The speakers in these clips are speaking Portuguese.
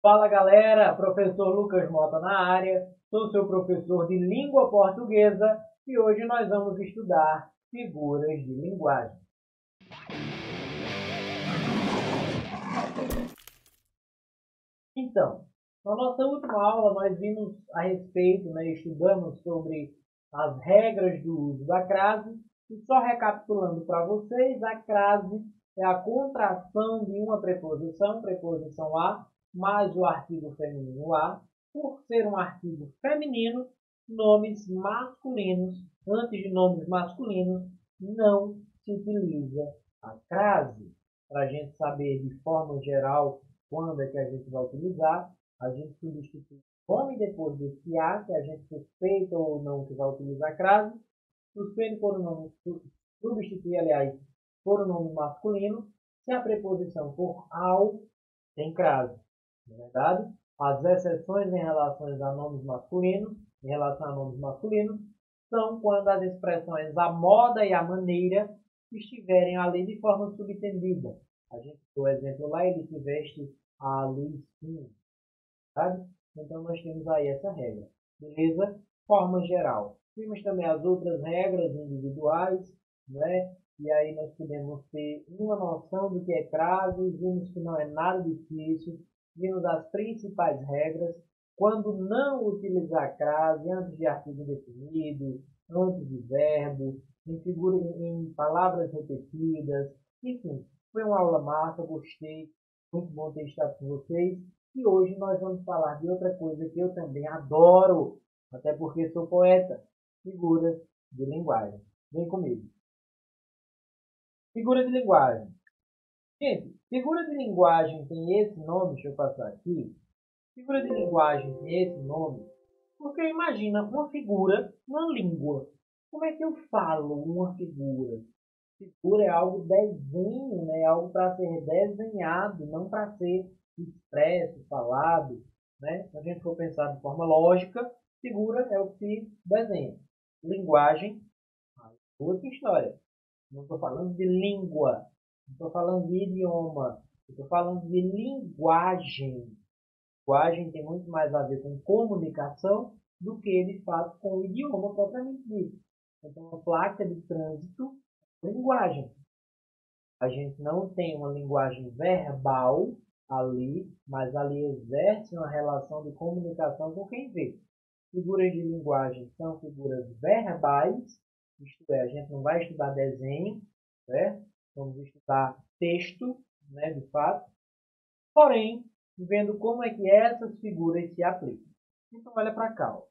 Fala galera, professor Lucas Mota na área, sou seu professor de língua portuguesa e hoje nós vamos estudar figuras de linguagem. Então, na nossa última aula nós vimos a respeito, estudamos sobre as regras do uso da crase e só recapitulando para vocês, a crase é a contração de uma preposição a, mais o artigo feminino a. Por ser um artigo feminino, nomes masculinos, antes de nomes masculinos, não se utiliza a crase. Para a gente saber de forma geral quando é que a gente vai utilizar, a gente substitui o nome depois desse a, que a gente suspeita ou não que vai utilizar a crase, suspende por um nome, substitui, aliás, por um nome masculino. Se a preposição for ao, tem crase. Na verdade, as exceções em relação a nomes masculinos, são quando as expressões a moda e a maneira estiverem ali de forma subtendida. A gente, por exemplo, lá ele se veste a luz fina, sabe? Então nós temos aí essa regra, beleza? Forma geral. Temos também as outras regras individuais, né? E aí nós podemos ter uma noção do que é crase, vimos que não é nada difícil, vimos as principais regras, quando não utilizar crase antes de artigo definido, antes de verbo, em palavras repetidas, enfim, foi uma aula massa, gostei, muito bom ter estado com vocês. E hoje nós vamos falar de outra coisa que eu também adoro, até porque sou poeta, figuras de linguagem. Vem comigo. Figura de linguagem. Gente, figura de linguagem tem esse nome, deixa eu passar aqui. Figura de linguagem tem esse nome porque imagina uma figura, uma língua. Como é que eu falo uma figura? Figura é algo desenho, né? É algo para ser desenhado, não para ser expresso, falado, né? Se a gente for pensar de forma lógica, figura é o que se desenha. Linguagem, outra história. Não estou falando de língua, não estou falando de idioma, estou falando de linguagem. Linguagem tem muito mais a ver com comunicação do que, de fato, com o idioma propriamente dito. Então, a placa de trânsito é linguagem. A gente não tem uma linguagem verbal ali, mas ali exerce uma relação de comunicação com quem vê. Figuras de linguagem são figuras verbais, isto é, a gente não vai estudar desenho, certo? Vamos estudar texto, né, de fato. Porém, vendo como é que essas figuras se aplicam. Então, olha para cá. Ó.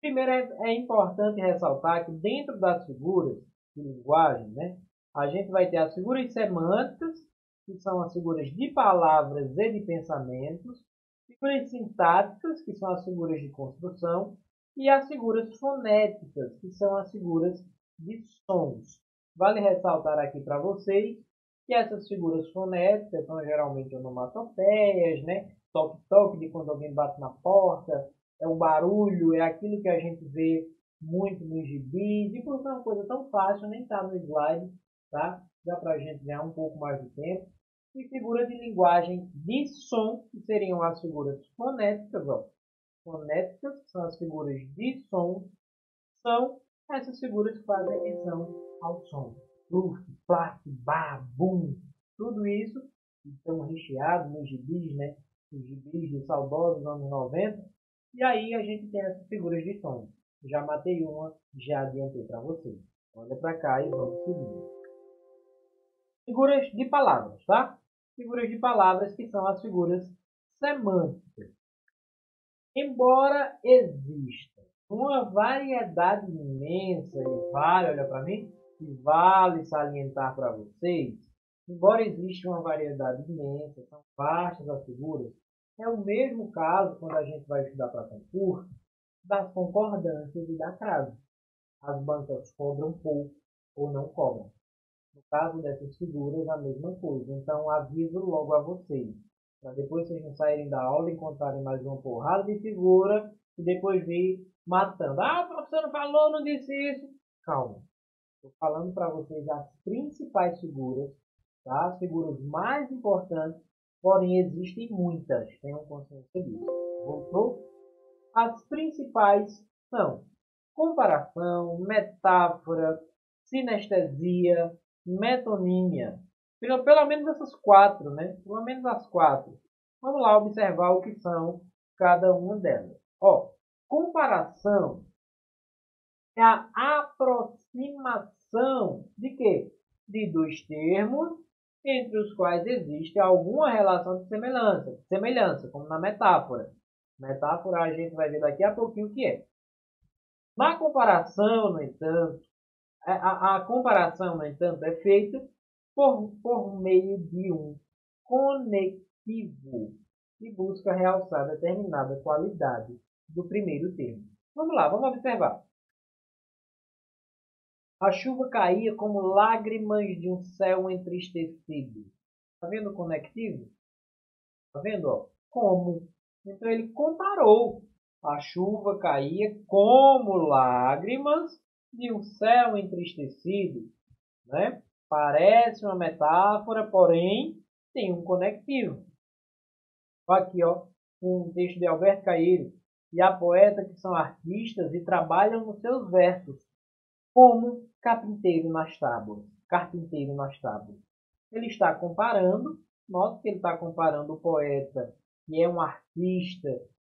Primeiro, é importante ressaltar que dentro das figuras de linguagem, né, a gente vai ter as figuras semânticas, que são as figuras de palavras e de pensamentos, figuras sintáticas, que são as figuras de construção, e as figuras fonéticas, que são as figuras de sons. Vale ressaltar aqui para vocês que essas figuras fonéticas são geralmente onomatopeias, né? Toque-toque de quando alguém bate na porta, é o barulho, é aquilo que a gente vê muito nos gibis, e por ser uma coisa tão fácil, nem está no slide, tá? Dá para a gente ganhar um pouco mais de tempo. E figuras de linguagem de som, que seriam as figuras fonéticas, ó. Fonéticas, que são as figuras de som, são essas figuras que fazem emissão ao som. Pluf, plaf, ba, bum, tudo isso estão recheados nos gibis, né? Os gibis dos saudosos anos 90. E aí a gente tem essas figuras de som. Já matei uma, já adiantei para vocês. Olha para cá e vamos seguindo. Figuras de palavras, tá? Figuras de palavras que são as figuras semânticas. Embora exista uma variedade imensa olha para mim, que vale salientar para vocês, embora exista uma variedade imensa, são vastas as figuras, é o mesmo caso quando a gente vai estudar para concurso, das concordâncias e da crase. As bancas cobram pouco ou não cobram. No caso dessas figuras, a mesma coisa. Então, aviso logo a vocês, para depois vocês não saírem da aula e encontrarem mais uma porrada de figura e depois vir matando. Ah, o professor não falou, não disse isso. Calma. Estou falando para vocês as principais figuras, tá? As figuras mais importantes porém existem muitas, tenham consciência disso. Voltou? As principais são comparação, metáfora, sinestesia, metonímia. Pelo menos essas quatro, né? Pelo menos as quatro. Vamos lá observar o que são cada uma delas. Ó, comparação é a aproximação de quê? De dois termos entre os quais existe alguma relação de semelhança, como na metáfora. Metáfora a gente vai ver daqui a pouquinho o que é. Na comparação, no entanto, a comparação, no entanto, é feita por meio de um conectivo que busca realçar determinada qualidade do primeiro termo. Vamos lá, vamos observar. A chuva caía como lágrimas de um céu entristecido. Está vendo o conectivo? Está vendo? Ó? Como? Então ele comparou. A chuva caía como lágrimas de um céu entristecido. Né? Parece uma metáfora, porém tem um conectivo. Aqui, ó, um texto de Alberto Caeiro. E há poetas que são artistas e trabalham nos seus versos como carpinteiro nas tábuas. Carpinteiro nas tábuas. Ele está comparando, note que ele está comparando o poeta, que é um artista,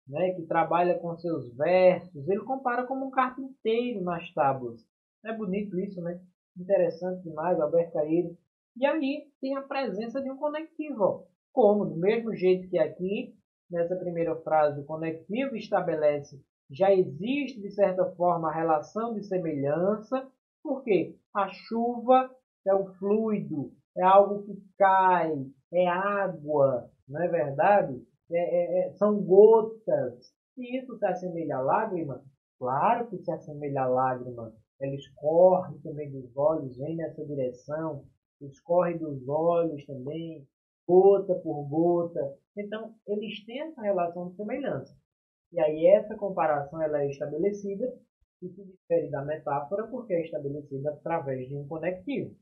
né, que trabalha com seus versos, ele compara como um carpinteiro nas tábuas. É bonito isso, né? Interessante demais, Alberto Caeiro. E aí tem a presença de um conectivo. Ó. Como, do mesmo jeito que aqui, nessa primeira frase, o conectivo estabelece, já existe, de certa forma, a relação de semelhança, porque a chuva é o fluido, é algo que cai, é água, não é verdade? São gotas. E isso se assemelha à lágrima? Claro que se assemelha à lágrima. Ela escorre também dos olhos, vem nessa direção, escorre dos olhos também, gota por gota. Então, eles têm essa relação de semelhança. E aí essa comparação ela é estabelecida e se difere da metáfora porque é estabelecida através de um conectivo.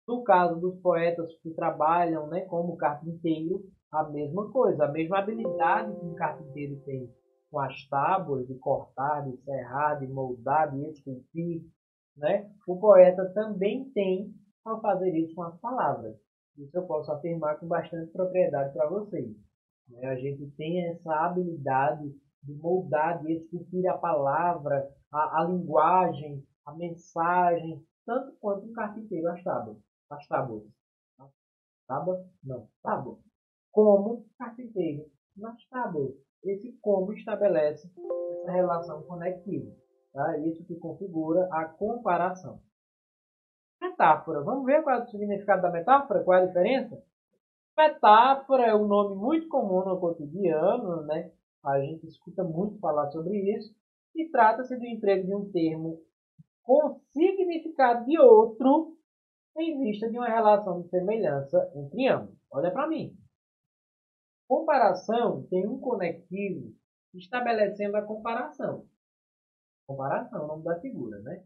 No caso dos poetas que trabalham, né, como carpinteiro, a mesma coisa, a mesma habilidade que um carpinteiro tem com as tábuas de cortar, de serrar, de moldar, de esculpir, né, o poeta também tem ao fazer isso com as palavras. Isso eu posso afirmar com bastante propriedade para vocês. A gente tem essa habilidade de moldar, de esculpir a palavra, a linguagem, a mensagem, tanto quanto um carpinteiro as tábuas. As tábuas. Tábuas? Não, tábuas. Como carpinteiro nas tábuas. Esse como estabelece essa relação conectiva. Tá? Isso que configura a comparação. Metáfora. Vamos ver qual é o significado da metáfora? Qual é a diferença? Metáfora é um nome muito comum no cotidiano, né? A gente escuta muito falar sobre isso. E trata-se do emprego de um termo com significado de outro em vista de uma relação de semelhança entre ambos. Olha para mim. Comparação tem um conectivo estabelecendo a comparação. Comparação é o nome da figura, né?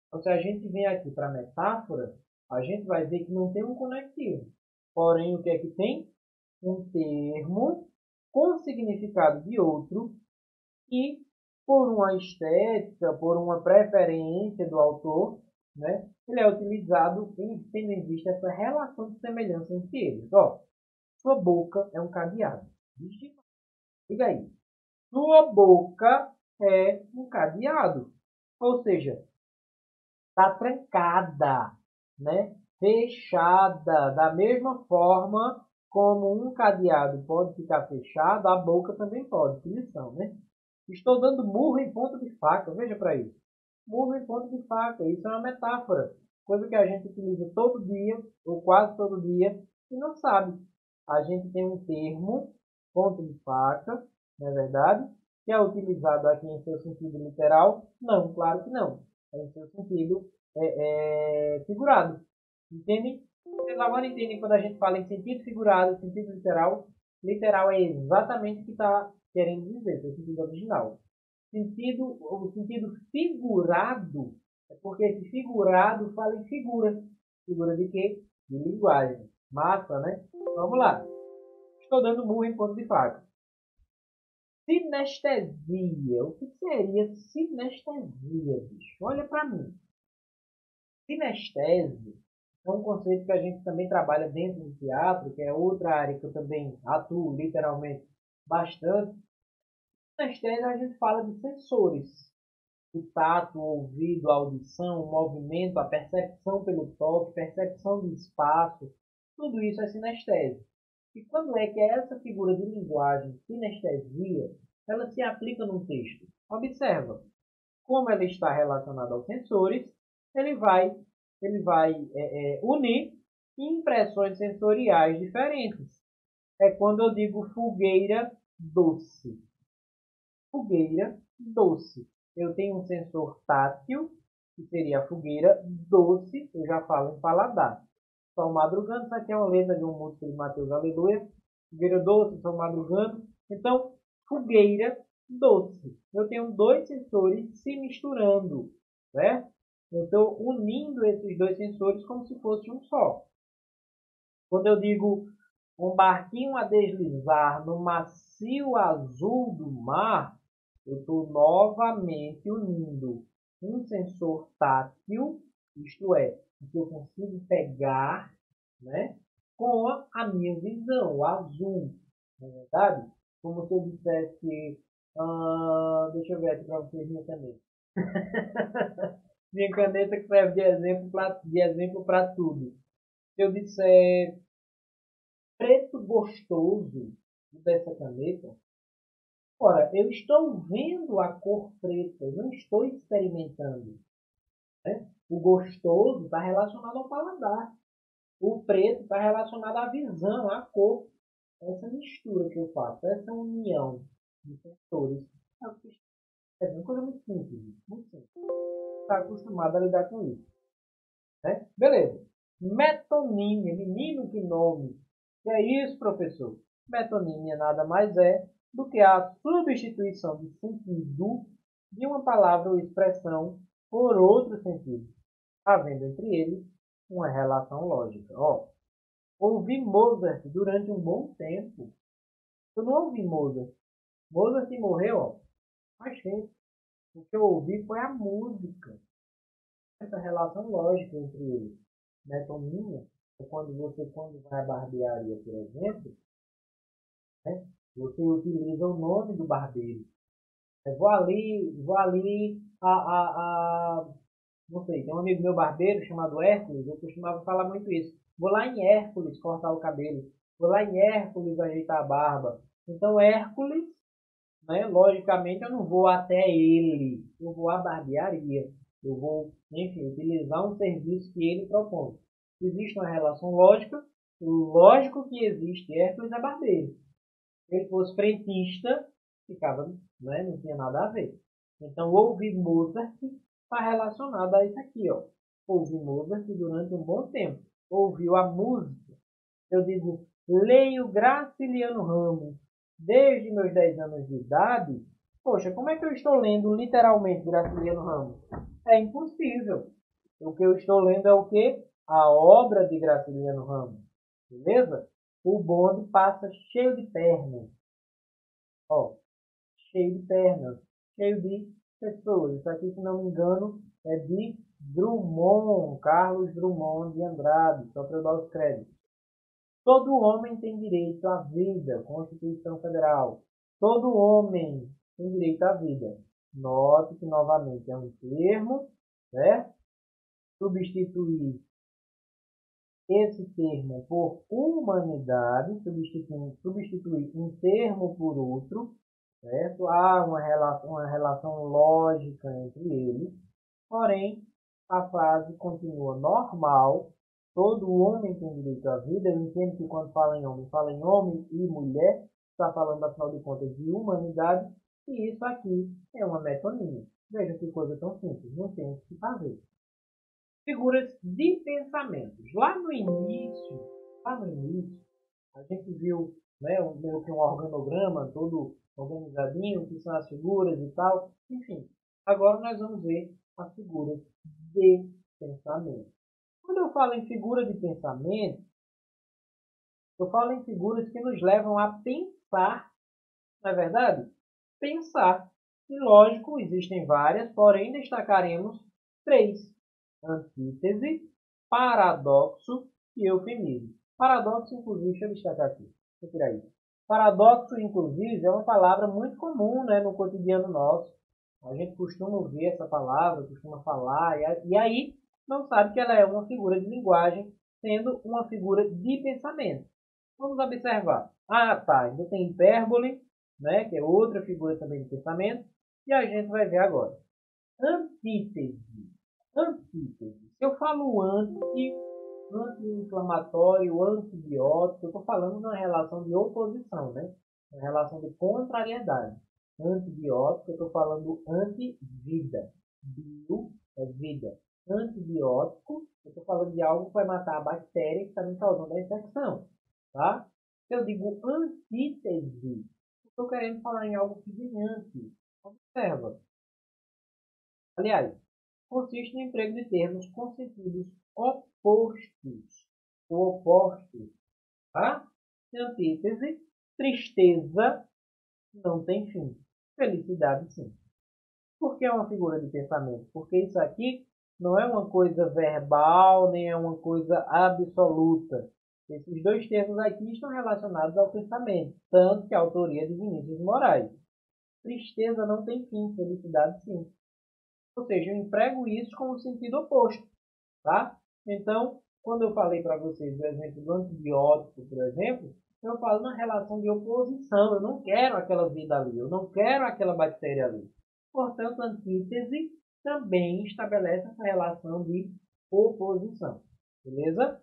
Então, se a gente vem aqui para a metáfora, a gente vai ver que não tem um conectivo. Porém, o que é que tem? Um termo com significado de outro e, por uma estética, por uma preferência do autor, né, ele é utilizado tendo em vista essa relação de semelhança entre eles. Ó, sua boca é um cadeado. Diga aí. Sua boca é um cadeado. Ou seja, está trancada, né? Fechada. Da mesma forma como um cadeado pode ficar fechado, a boca também pode. Que lição, né? Estou dando murro em ponta de faca. Veja para isso. Murro em ponta de faca. Isso é uma metáfora. Coisa que a gente utiliza todo dia, ou quase todo dia, e não sabe. A gente tem um termo, ponta de faca, não é verdade? Que é utilizado aqui em seu sentido literal? Não, claro que não. É em seu sentido figurado. Entendem? Vocês agora entendem quando a gente fala em sentido figurado, sentido literal. Literal é exatamente o que está querendo dizer, seu sentido original. O sentido figurado é porque esse figurado fala em figura. Figura de quê? De linguagem. Massa, né? Vamos lá. Estou dando murro em ponto de faca. Sinestesia. O que seria sinestesia, bicho? Olha para mim. Sinestese é um conceito que a gente também trabalha dentro do teatro, que é outra área que eu também atuo literalmente bastante. Sinestese a gente fala de sensores. O tato, o ouvido, a audição, o movimento, a percepção pelo toque, percepção do espaço, tudo isso é sinestese. E quando é que essa figura de linguagem, sinestesia, ela se aplica num texto? Observa, como ela está relacionada aos sensores, ele vai, unir impressões sensoriais diferentes. É quando eu digo fogueira doce. Fogueira doce. Eu tenho um sensor tátil, que seria a fogueira doce, eu já falo em paladar. Sol madrugando, isso aqui é uma letra de um músico de Mateus Aleluia. Fogueira doce, sol madrugando. Então, fogueira doce. Eu tenho dois sensores se misturando, certo? Eu estou unindo esses dois sensores como se fosse um só. Quando eu digo um barquinho a deslizar no macio azul do mar, eu estou novamente unindo um sensor tátil, isto é, que eu consigo pegar, né, com a minha visão, o azul. Não é verdade? Como se eu dissesse, deixa eu ver aqui para vocês minha caneta. Minha caneta que serve de exemplo para tudo. Se eu disser preto gostoso dessa caneta, ora, eu estou vendo a cor preta, eu não estou experimentando. Né? O gostoso está relacionado ao paladar. O preto está relacionado à visão, à cor. Essa mistura que eu faço, essa união de sensores, é uma coisa muito simples. Muito simples. Está acostumado a lidar com isso. Né? Beleza. Metonímia, menino que nome. Que é isso, professor? Metonímia nada mais é do que a substituição de sentido de uma palavra ou expressão por outro sentido, havendo entre eles uma relação lógica. Ó, ouvi Mozart durante um bom tempo. Eu não ouvi Mozart. Mozart morreu, ó, faz tempo. O que eu ouvi foi a música. Essa relação lógica entre eles. Metonímia é quando vai à barbearia, por exemplo, né, você utiliza o nome do barbeiro. Eu vou ali, não sei, tem um amigo meu barbeiro chamado Hércules, eu costumava falar muito isso. Vou lá em Hércules cortar o cabelo, vou lá em Hércules ajeitar a barba. Então, Hércules, né, logicamente, eu não vou até ele, eu vou à barbearia. Eu vou, enfim, utilizar um serviço que ele propõe. Existe uma relação lógica, lógico que existe Hércules é barbeiro. Se ele fosse frentista, ficava, né, não tinha nada a ver. Então, ouvir Mozart está relacionado a isso aqui, ó. Ouvi Mozart durante um bom tempo. Ouviu a música. Eu digo, leio Graciliano Ramos desde meus 10 anos de idade. Poxa, como é que eu estou lendo literalmente Graciliano Ramos? É impossível. O que eu estou lendo é o quê? A obra de Graciliano Ramos. Beleza? O bonde passa cheio de pernas. Ó, cheio de pernas, cheio de pessoas. Isso aqui, se não me engano, é de Drummond, Carlos Drummond de Andrade, só para eu dar os créditos. Todo homem tem direito à vida, Constituição Federal. Todo homem tem direito à vida. Note que, novamente, é um termo, certo? Substituir esse termo por humanidade, substituir um termo por outro, certo? Há uma relação lógica entre eles, porém, a frase continua normal. Todo homem tem direito à vida. Eu entendo que quando fala em homem e mulher, está falando, afinal de contas, de humanidade, e isso aqui é uma metonímia. Veja que coisa tão simples, não tem o que fazer. Figuras de pensamentos. Lá no início, a gente viu, né, meio que um organograma todo organizadinho, que são as figuras e tal. Enfim, agora nós vamos ver as figuras de pensamento. Quando eu falo em figura de pensamento, Eu falo em figuras que nos levam a pensar, não é verdade? Pensar. E lógico, existem várias, porém destacaremos três: antítese, paradoxo e eufemismo. Paradoxo, inclusive, deixa eu destacar aqui. Deixa eu tirar isso. Paradoxo, inclusive, é uma palavra muito comum, né, no cotidiano nosso. A gente costuma ver essa palavra, costuma falar, e aí não sabe que ela é uma figura de linguagem, sendo uma figura de pensamento. Vamos observar. Ah, tá, ainda tem hipérbole, né, que é outra figura também de pensamento, e a gente vai ver agora. Antítese. Antítese. Se eu falo anti-inflamatório, antibiótico, eu estou falando de uma relação de oposição, né? Uma relação de contrariedade. Antibiótico, eu estou falando anti-vida. Bio é vida. Antibiótico, eu estou falando de algo que vai matar a bactéria que está me causando a infecção. Tá? Se eu digo antítese, eu estou querendo falar em algo que vem antes. Observa. Aliás, consiste no emprego de termos com sentidos opostos ou opostos. Tá? Antítese, tristeza não tem fim. Felicidade, sim. Por que é uma figura de pensamento? Porque isso aqui não é uma coisa verbal, nem é uma coisa absoluta. Esses dois termos aqui estão relacionados ao pensamento, tanto que a autoria é de Vinícius de Moraes. Tristeza não tem fim, felicidade sim. Ou seja, eu emprego isso com o sentido oposto. Tá? Então, quando eu falei para vocês o exemplo do antibiótico, por exemplo, eu falo na relação de oposição. Eu não quero aquela vida ali, eu não quero aquela bactéria ali. Portanto, a antítese também estabelece essa relação de oposição. Beleza?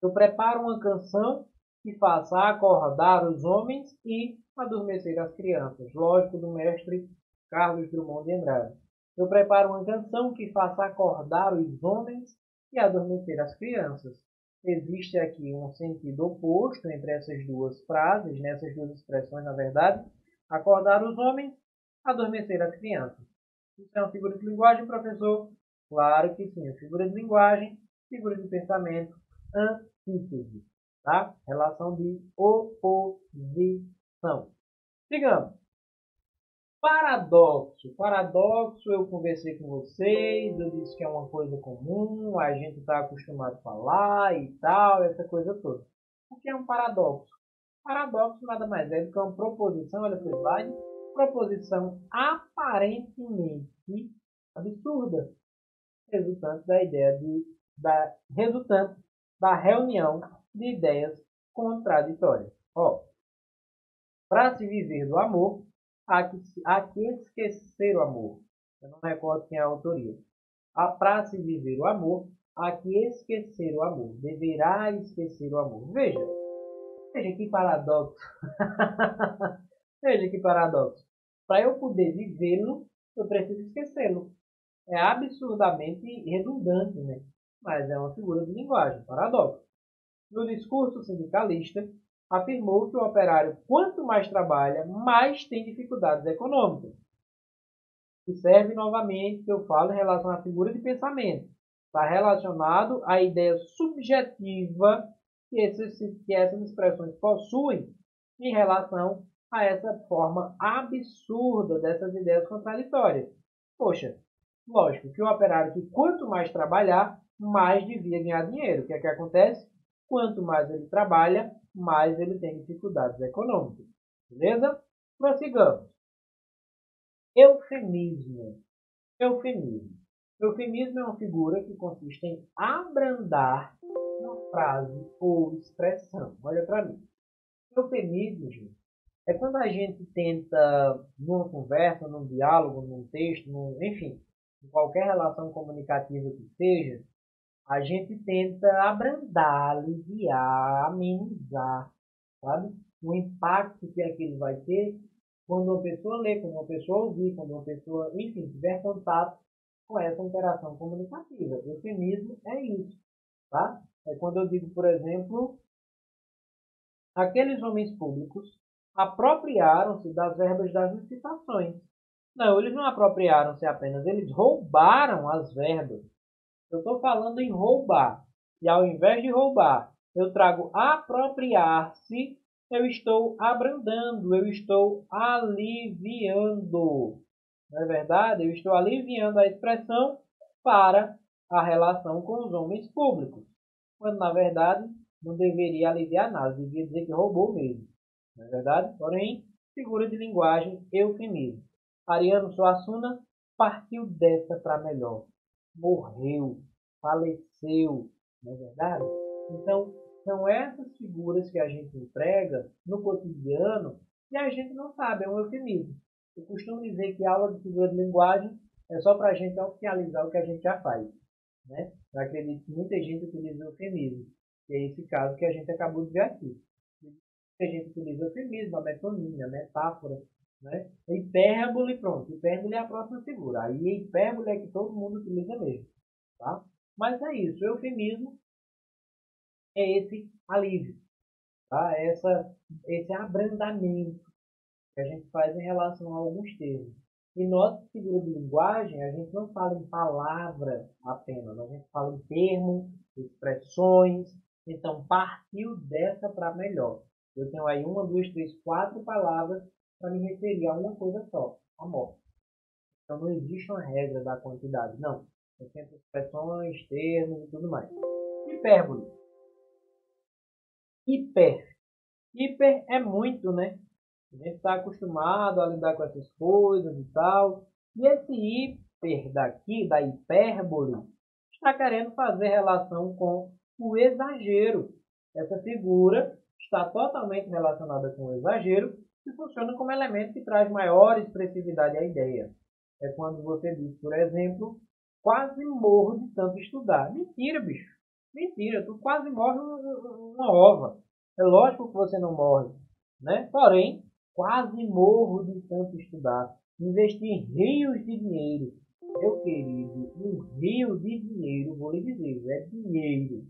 Eu preparo uma canção que faça acordar os homens e adormecer as crianças. Lógico, do mestre Carlos Drummond de Andrade. Eu preparo uma canção que faça acordar os homens e adormecer as crianças. Existe aqui um sentido oposto entre essas duas frases, nessas duas expressões, na verdade. Acordar os homens, adormecer as crianças. Isso é uma figura de linguagem, professor? Claro que sim. É figura de linguagem, figura de pensamento, antítese. Tá? Relação de oposição. Digamos. Paradoxo. Paradoxo, eu conversei com vocês, eu disse que é uma coisa comum, a gente está acostumado a falar e tal, essa coisa toda. O que é um paradoxo? Paradoxo nada mais é do que uma proposição, olha para o slide, proposição aparentemente absurda, resultante da reunião de ideias contraditórias. Para se viver do amor, há que esquecer o amor. Eu não recordo quem é a autoria. Para se viver o amor, há que esquecer o amor. Deverá esquecer o amor. Veja que paradoxo. Veja que paradoxo. Para eu poder vivê-lo, eu preciso esquecê-lo. É absurdamente redundante, né? Mas é uma figura de linguagem, paradoxo. No discurso sindicalista, afirmou que o operário, quanto mais trabalha, mais tem dificuldades econômicas. Observe novamente que eu falo em relação à figura de pensamento. Está relacionado à ideia subjetiva que essas expressões possuem em relação a essa forma absurda dessas ideias contraditórias. Poxa, lógico que o operário que quanto mais trabalhar, mais devia ganhar dinheiro. O que é que acontece? Quanto mais ele trabalha, mais ele tem dificuldades econômicas. Beleza? Prossigamos. Eufemismo. Eufemismo. Eufemismo é uma figura que consiste em abrandar uma frase ou expressão. Olha para mim. Eufemismo, gente, é quando a gente tenta, numa conversa, num diálogo, num texto, enfim, em qualquer relação comunicativa que seja, a gente tenta abrandar, aliviar, amenizar, sabe? O impacto que aquilo vai ter quando uma pessoa lê, quando uma pessoa ouvir, quando uma pessoa, enfim, tiver contato com essa interação comunicativa. Eufemismo é isso, tá? É quando eu digo, por exemplo, aqueles homens públicos apropriaram-se das verbas das licitações. Não, eles não apropriaram-se apenas, eles roubaram as verbas. Eu estou falando em roubar. E ao invés de roubar, eu trago apropriar-se, eu estou abrandando, eu estou aliviando. Não é verdade? Eu estou aliviando a expressão para a relação com os homens públicos. Quando, na verdade, não deveria aliviar nada, devia dizer que roubou mesmo. Não é verdade? Porém, figura de linguagem, eufemismo. Ariano Suassuna partiu dessa para melhor. Morreu, faleceu, não é verdade? Então, são essas figuras que a gente emprega no cotidiano e a gente não sabe, é um eufemismo. Eu costumo dizer que a aula de figura de linguagem é só para a gente oficializar o que a gente já faz. Né? Eu acredito que muita gente utiliza o eufemismo, que é esse caso que a gente acabou de ver aqui. A gente utiliza o eufemismo, a metonímia, a metáfora, né? A hipérbole, pronto. Hipérbole é a próxima figura. Aí a hipérbole é que todo mundo utiliza mesmo. Tá? Mas é isso. O eufemismo é esse alívio. Tá? Esse abrandamento que a gente faz em relação a alguns termos. E nossa figura de linguagem, a gente não fala em palavra apenas, a gente fala em termos, expressões. Então, partiu dessa para melhor. Eu tenho aí 1, 2, 3, 4 palavras para me referir a uma coisa só, a morte. Então, não existe uma regra da quantidade, não. Eu tenho expressões, termos e tudo mais. Hipérbole. Hiper. Hiper é muito, né? A gente está acostumado a lidar com essas coisas e tal. E esse hiper daqui, da hipérbole, está querendo fazer relação com o exagero. Essa figura está totalmente relacionada com o exagero e funciona como elemento que traz maior expressividade à ideia. É quando você diz, por exemplo, quase morro de tanto estudar. Mentira, bicho. Mentira, tu quase morre uma ova. É lógico que você não morre, né? Porém, quase morro de tanto estudar. Investir rios de dinheiro. Meu querido, um rio de dinheiro, vou lhe dizer, é dinheiro.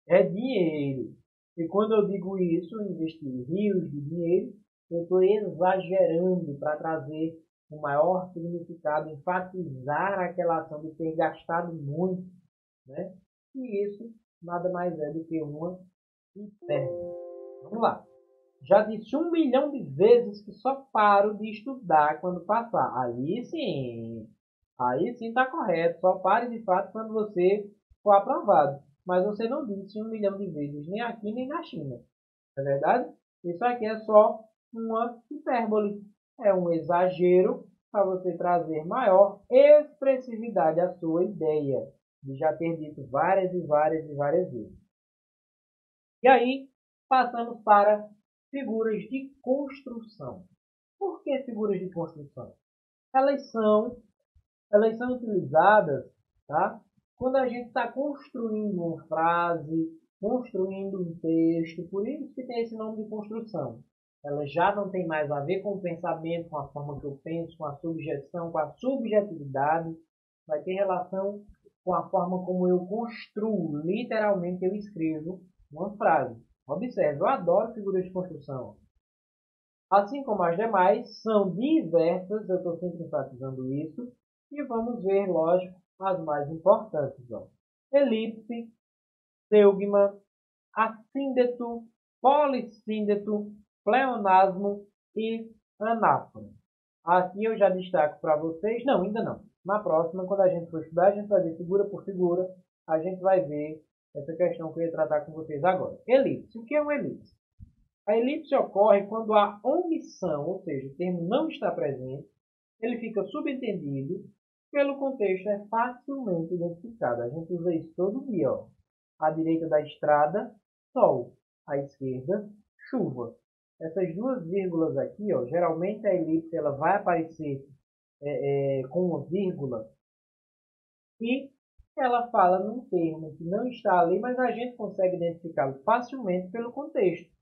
É dinheiro. E quando eu digo isso, investir rios de dinheiro, eu estou exagerando para trazer um maior significado, enfatizar aquela ação de ter gastado muito, né? E isso nada mais é do que uma hipérbole. Vamos lá. Já disse 1 milhão de vezes que só paro de estudar quando passar. Aí sim está correto. Só pare de fato quando você for aprovado. Mas você não disse 1 milhão de vezes, nem aqui nem na China. Não é verdade? Isso aqui é só uma hipérbole. É um exagero para você trazer maior expressividade à sua ideia. De já ter dito várias e várias e várias vezes. E aí, passamos para figuras de construção. Por que figuras de construção? Elas são utilizadas, tá? Quando a gente está construindo uma frase, construindo um texto, por isso que tem esse nome de construção. Ela já não tem mais a ver com o pensamento, com a forma que eu penso, com a subjeção, com a subjetividade. Vai ter relação com a forma como eu construo, literalmente eu escrevo uma frase. Observe, eu adoro figuras de construção. Assim como as demais, são diversas, eu estou sempre enfatizando isso, e vamos ver, lógico, as mais importantes. Ó. Elipse, zeugma, assíndeto, polissíndeto, pleonasmo e anáfora. Aqui eu já destaco para vocês, não, ainda não. Na próxima, quando a gente for estudar, a gente vai ver figura por figura, a gente vai ver essa questão que eu ia tratar com vocês agora. Elipse. O que é uma elipse? A elipse ocorre quando há omissão, ou seja, o termo não está presente, ele fica subentendido, pelo contexto é facilmente identificado. A gente usa isso todo dia. Ó. À direita da estrada, sol. À esquerda, chuva. Essas duas vírgulas aqui, ó, geralmente a elipse ela vai aparecer com uma vírgula e ela fala num termo que não está ali, mas a gente consegue identificá-lo facilmente pelo contexto.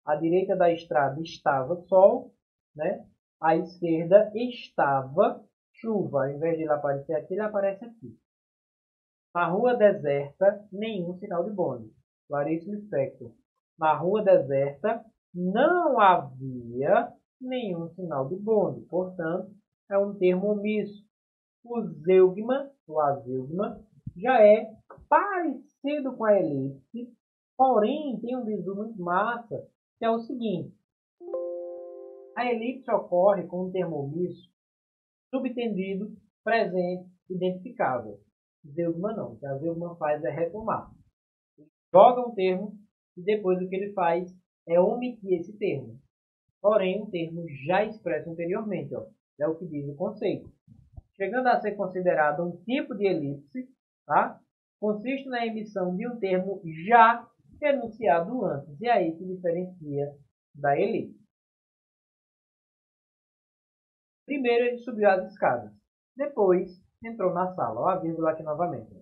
À direita da estrada estava sol, né? À esquerda estava chuva. Ao invés de ele aparecer aqui, ele aparece aqui. Na rua deserta, nenhum sinal de bonde. Clarice Lispector. Na rua deserta, não havia nenhum sinal de bonde. Portanto, é um termo omisso. O zeugma, o azeugma, já é parecido com a elipse, Porém, tem um bizu muito massa, que é o seguinte. A elipse ocorre com um termo omisso, subtendido, presente, identificável. Zeugma não. O que a Zeugma faz é retomar. Ele joga um termo e depois o que ele faz é omitir esse termo. Porém, um termo já expresso anteriormente. Ó, é o que diz o conceito. Chegando a ser considerado um tipo de elipse, tá? Consiste na emissão de um termo já enunciado antes. E aí se diferencia da elipse. Primeiro ele subiu as escadas. Depois entrou na sala. Ó, a vírgula aqui novamente.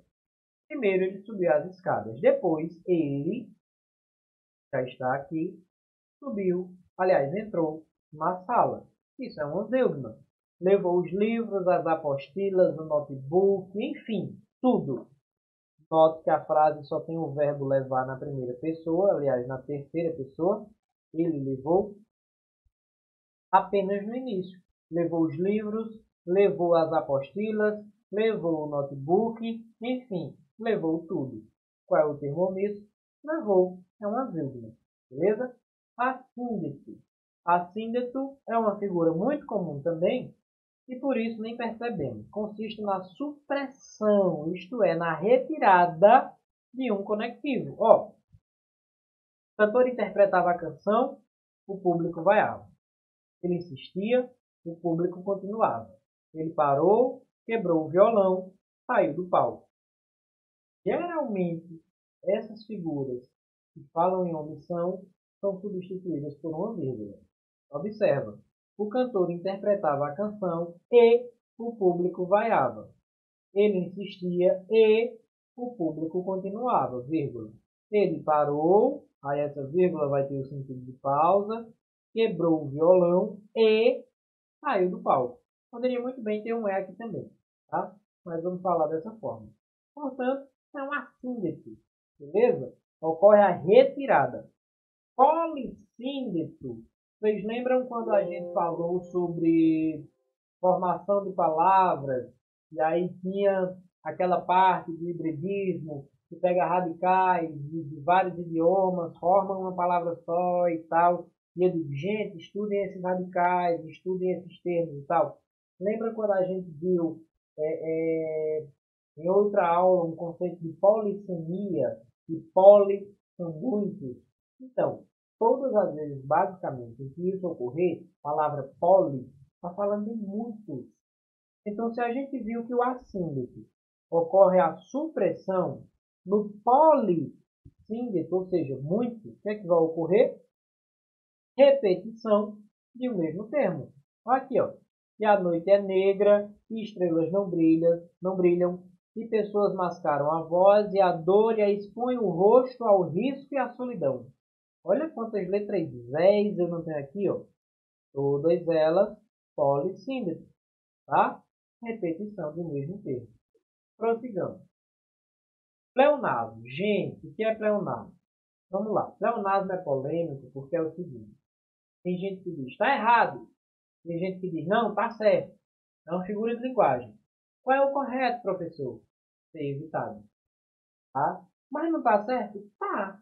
Primeiro ele subiu as escadas. Depois ele, já está aqui, subiu, aliás, entrou na sala. Isso é um zeugma. Levou os livros, as apostilas, o notebook, enfim, tudo. Note que a frase só tem o verbo levar na primeira pessoa, aliás, na terceira pessoa. Ele levou apenas no início. Levou os livros, levou as apostilas, levou o notebook, enfim, levou tudo. Qual é o termo omisso? Levou. É uma vírgula. Beleza? Assíndeto. Assíndeto é uma figura muito comum também e por isso nem percebemos. Consiste na supressão, isto é, na retirada de um conectivo. Ó, o cantor interpretava a canção, o público vaiava. Ele insistia, o público continuava. Ele parou, quebrou o violão, saiu do palco. Geralmente, essas figuras que falam em omissão são substituídas por uma vírgula. Observa, o cantor interpretava a canção e o público vaiava. Ele insistia e o público continuava, vírgula. Ele parou, aí essa vírgula vai ter o sentido de pausa, quebrou o violão e saiu do palco. Poderia muito bem ter um E aqui também, tá? Mas vamos falar dessa forma. Portanto, é um assíndeto, beleza? Ocorre a retirada. Polissíndeto. Vocês lembram quando a gente falou sobre formação de palavras? E aí tinha aquela parte do hibridismo, que pega radicais de vários idiomas, formam uma palavra só e tal. E eu digo, gente, estudem esses radicais, estudem esses termos e tal. Lembra quando a gente viu em outra aula um conceito de polissemia, e poli são muitos? Então, todas as vezes, basicamente, em que isso ocorrer, a palavra poli está falando de muitos. Então, se a gente viu que o assíndeto ocorre a supressão no polissíndeto, ou seja, muito, o que é que vai ocorrer? Repetição de um mesmo termo. Aqui, ó. E a noite é negra, e estrelas não brilham, e pessoas mascaram a voz, e a dor e a expõem o rosto ao risco e à solidão. Olha quantas letras véis eu não tenho aqui, ó. Todas elas polissíndicas, tá? Repetição do mesmo termo. Prossigamos. Pleonasmo. Gente, o que é pleonasmo? Vamos lá. Pleonasmo é polêmico porque é o seguinte. Tem gente que diz, está errado. Tem gente que diz, não, está certo. É uma figura de linguagem. Qual é o correto, professor? Ser evitado. Tá? Mas não está certo? Tá.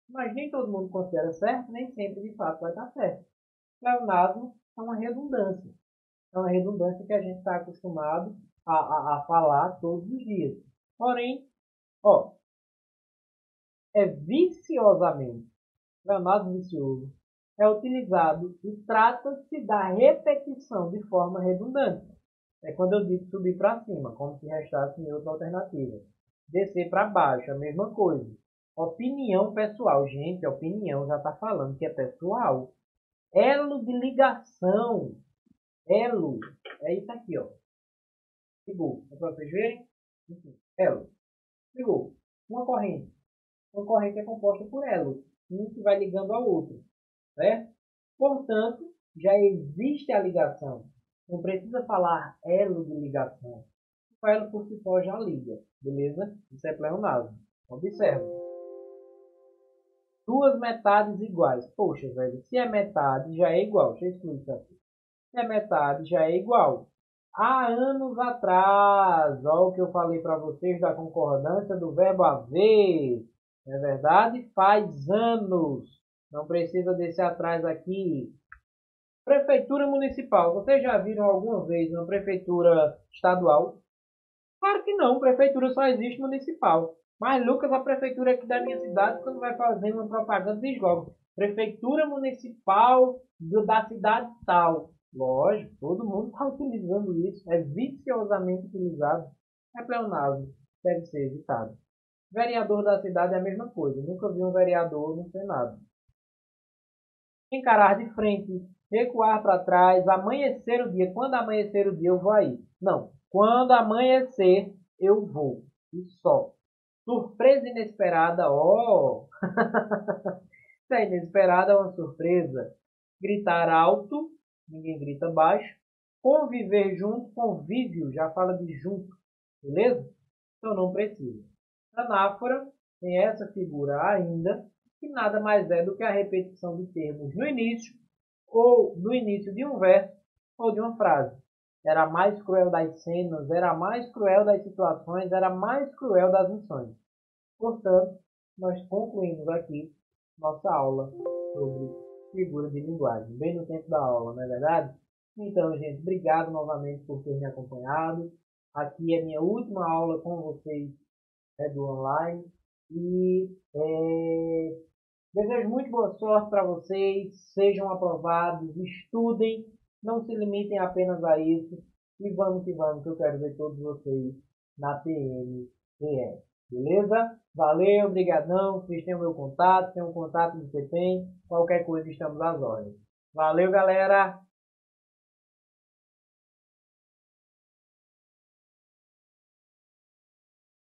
Mas nem todo mundo considera certo, nem sempre de fato vai estar certo. Pleonasmo é uma redundância. É uma redundância que a gente está acostumado a falar todos os dias. Porém, ó, é viciosamente, pleonasmo vicioso, é utilizado e trata-se da repetição de forma redundante. É quando eu digo subir para cima, como se restasse em outra alternativa. Descer para baixo, a mesma coisa. Opinião pessoal. Gente, opinião já está falando que é pessoal. Elo de ligação. Elo. É isso aqui, ó. Ligou. É para vocês verem? Enfim, elo. Ligou. Uma corrente. Uma corrente é composta por elos. Um que vai ligando ao outro. Certo? Portanto, já existe a ligação. Não precisa falar elo de ligação. O elo por si só já liga. Beleza? Isso é pleonasmo. Observe. Duas metades iguais. Poxa, velho, se é metade, já é igual. Deixa eu excluir isso aqui. Se é metade, já é igual. Há anos atrás, olha o que eu falei para vocês da concordância do verbo haver. Não é verdade? Faz anos. Não precisa descer atrás aqui. Prefeitura municipal. Vocês já viram alguma vez uma prefeitura estadual? Claro que não. Prefeitura só existe municipal. Mas, Lucas, a prefeitura aqui da minha cidade, quando vai fazer uma propaganda, diz logo: Prefeitura Municipal da cidade tal. Lógico, todo mundo está utilizando isso. É viciosamente utilizado. É pleonasmo. Deve ser evitado. Vereador da cidade é a mesma coisa. Nunca vi um vereador no Senado. Encarar de frente, recuar para trás, amanhecer o dia. Quando amanhecer o dia, eu vou aí. Não. Quando amanhecer, eu vou. E só. Surpresa inesperada. Oh! Se é inesperada, é uma surpresa. Gritar alto. Ninguém grita baixo. Conviver junto. Convívio. Já fala de junto. Beleza? Então não precisa. Anáfora tem essa figura ainda, que nada mais é do que a repetição de termos no início, ou no início de um verso, ou de uma frase. Era a mais cruel das cenas, era a mais cruel das situações, era a mais cruel das missões. Portanto, nós concluímos aqui nossa aula sobre figura de linguagem, bem no tempo da aula, não é verdade? Então, gente, obrigado novamente por ter me acompanhado. Aqui é minha última aula com vocês do online. E desejo muito boa sorte para vocês. Sejam aprovados, estudem, não se limitem apenas a isso. E vamos que eu quero ver todos vocês na PMES. Beleza? Valeu, obrigadão. Vocês têm o meu contato, tem o contato do CPEM. Qualquer coisa, estamos às ordens. Valeu, galera!